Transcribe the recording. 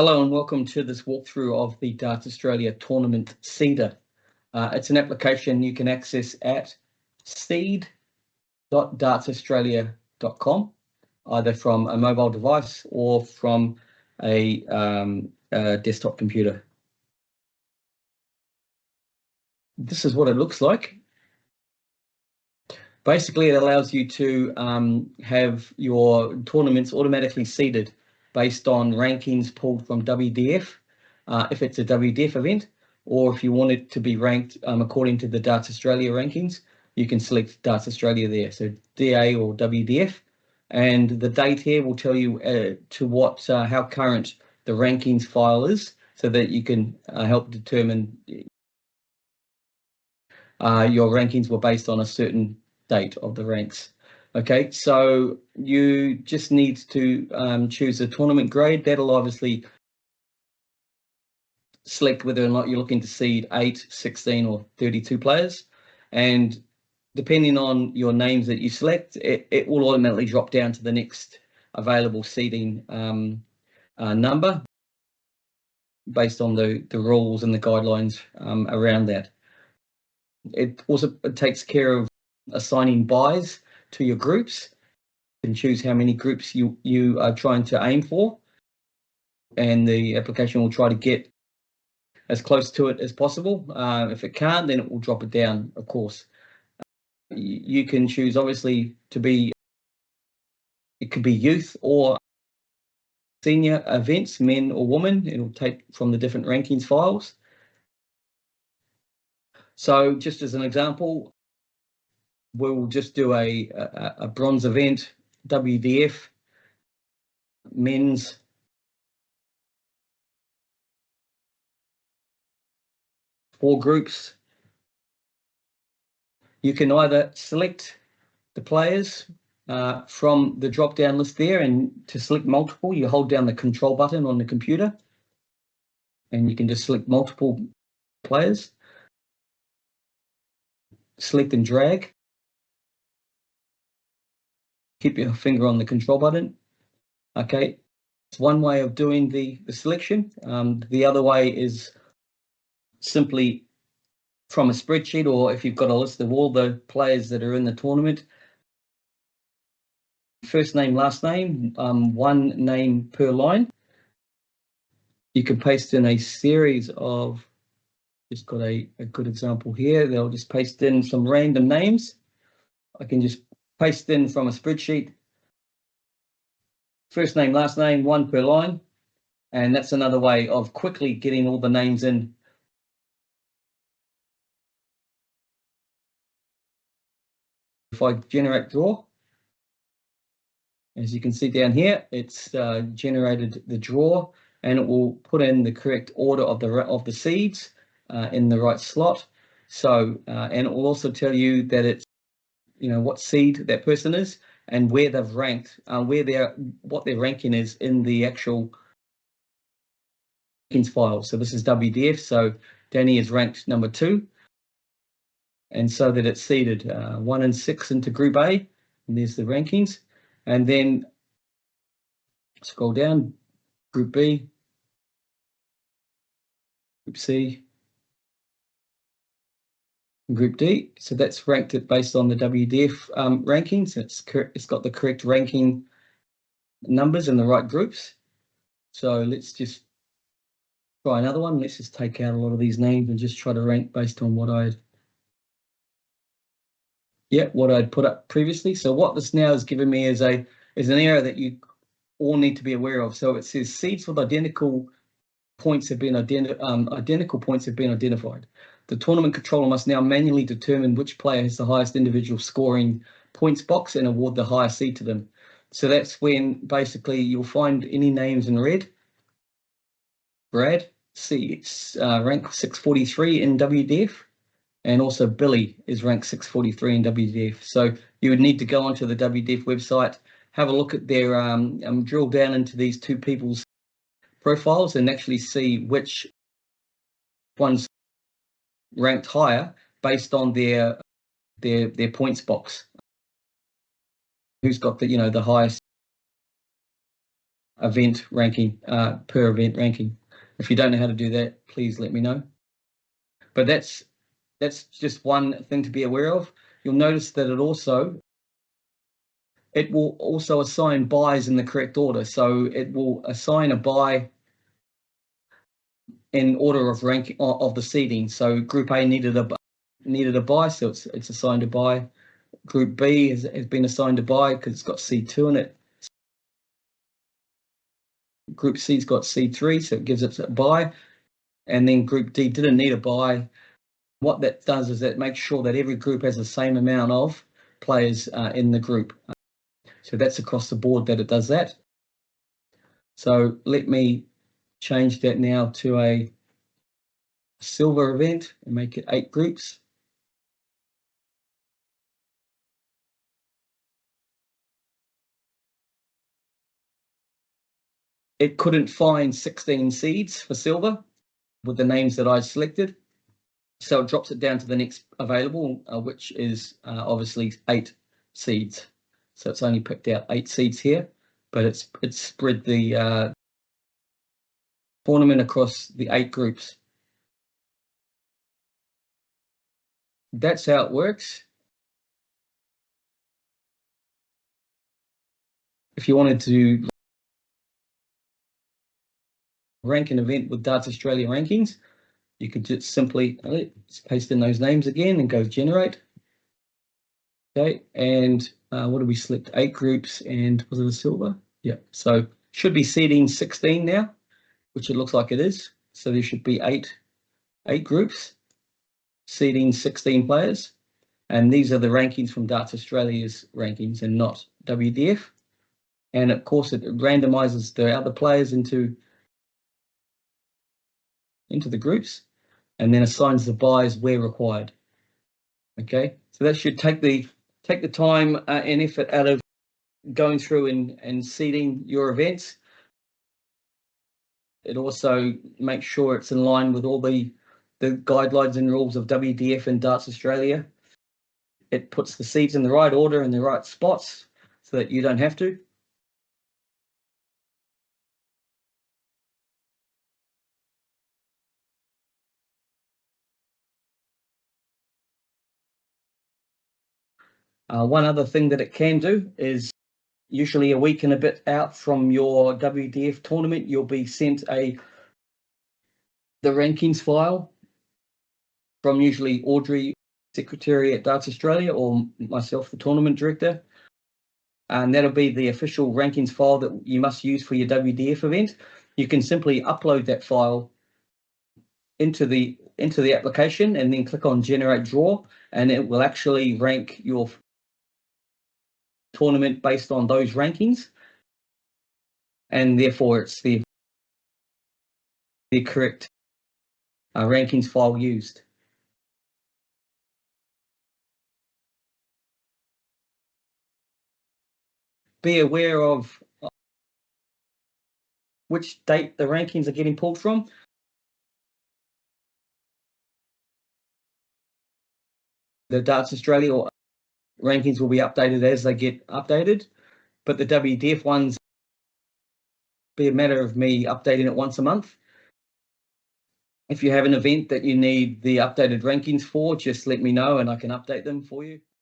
Hello and welcome to this walkthrough of the Darts Australia Tournament Seeder. It's an application you can access at seed.dartsaustralia.com, either from a mobile device or from a desktop computer. This is what it looks like. Basically, it allows you to have your tournaments automatically seeded based on rankings pulled from WDF, if it's a WDF event, or if you want it to be ranked according to the Darts Australia rankings, you can select Darts Australia there, so DA or WDF, and the date here will tell you how current the rankings file is, so that you can help determine your rankings were based on a certain date of the ranks. Okay, so you just need to choose a tournament grade. That'll obviously select whether or not you're looking to seed 8, 16 or 32 players, and depending on your names that you select, it will automatically drop down to the next available seeding number based on the rules and the guidelines around that. It also takes care of assigning buys to your groups. You can choose how many groups you are trying to aim for, and the application will try to get as close to it as possible. If it can't, then it will drop it down, of course. You can choose, obviously, it could be youth or senior events, men or women. It'll take from the different rankings files. So just as an example, we'll just do a bronze event, WDF, men's, four groups. You can either select the players from the drop-down list there, and to select multiple, you hold down the control button on the computer, and you can just select multiple players. Select and drag. Keep your finger on the control button. Okay, it's one way of doing the selection. The other way is simply from a spreadsheet, or if you've got a list of all the players that are in the tournament, first name, last name, one name per line. You can paste in a series of, just got a good example here. They'll just paste in some random names. I can just paste in from a spreadsheet, first name, last name, one per line. And that's another way of quickly getting all the names in. If I generate draw, as you can see down here, it's generated the draw, and it will put in the correct order of the seeds in the right slot. So, and it will also tell you that it's, what seed that person is and where they've ranked, what their ranking is in the actual rankings file. So this is WDF. So Danny is ranked number 2, and so that it's seeded 1 and 6 into Group A, and there's the rankings. And then scroll down, Group B, Group C, and Group D. So that's ranked it based on the WDF rankings. It's got the correct ranking numbers in the right groups. So let's just try another one. Let's just take out a lot of these names and just try to rank based on what I'd put up previously. So what this now is giving me is an error that you all need to be aware of. So it says seeds with identical points have been identified. The tournament controller must now manually determine which player has the highest individual scoring points box and award the highest seed to them. So that's when basically you'll find any names in red. Brad, it's rank 643 in WDF. And also Billy is ranked 643 in WDF. So you would need to go onto the WDF website, have a look at their, drill down into these two people's profiles and actually see which one's ranked higher based on their points box. Who's got the highest event ranking, per event ranking. If you don't know how to do that, please let me know. But that's just one thing to be aware of. You'll notice that it will also assign buys in the correct order. So it will assign a buy in order of rank of the seeding. So Group A needed a buy, so it's assigned a buy. Group B has been assigned a buy because it's got C2 in it. Group C's got C3, so it gives it a buy. And then Group D didn't need a buy. What that does is that makes sure that every group has the same amount of players in the group. So that's across the board that it does that. So let me change that now to a silver event and make it 8 groups. It couldn't find 16 seeds for silver with the names that I selected. So it drops it down to the next available, which is obviously 8 seeds. So it's only picked out 8 seeds here, but it's spread the tournament across the 8 groups. That's how it works. If you wanted to rank an event with Darts Australia rankings, you could just simply paste in those names again and go generate. Okay, and what did we select? 8 groups, and was it a silver? Yeah, so should be seeding 16 now, which it looks like it is. So there should be eight groups, seeding 16 players. And these are the rankings from Darts Australia's rankings and not WDF. And of course, it randomizes the other players into the groups and then assigns the buys where required. Okay, so that should take the time and effort out of going through and seeding your events. It also makes sure it's in line with all the guidelines and rules of WDF and Darts Australia. It puts the seeds in the right order in the right spots so that you don't have to. One other thing that it can do is usually a week and a bit out from your WDF tournament, you'll be sent the rankings file from usually Audrey, secretary at Darts Australia, or myself, the tournament director. And that'll be the official rankings file that you must use for your WDF event. You can simply upload that file into the application and then click on generate draw, and it will actually rank your tournament based on those rankings, and therefore it's the correct rankings file used. Be aware of which date the rankings are getting pulled from. The Darts Australia rankings will be updated as they get updated, but the WDF ones be a matter of me updating it once a month. If you have an event that you need the updated rankings for, just let me know and I can update them for you.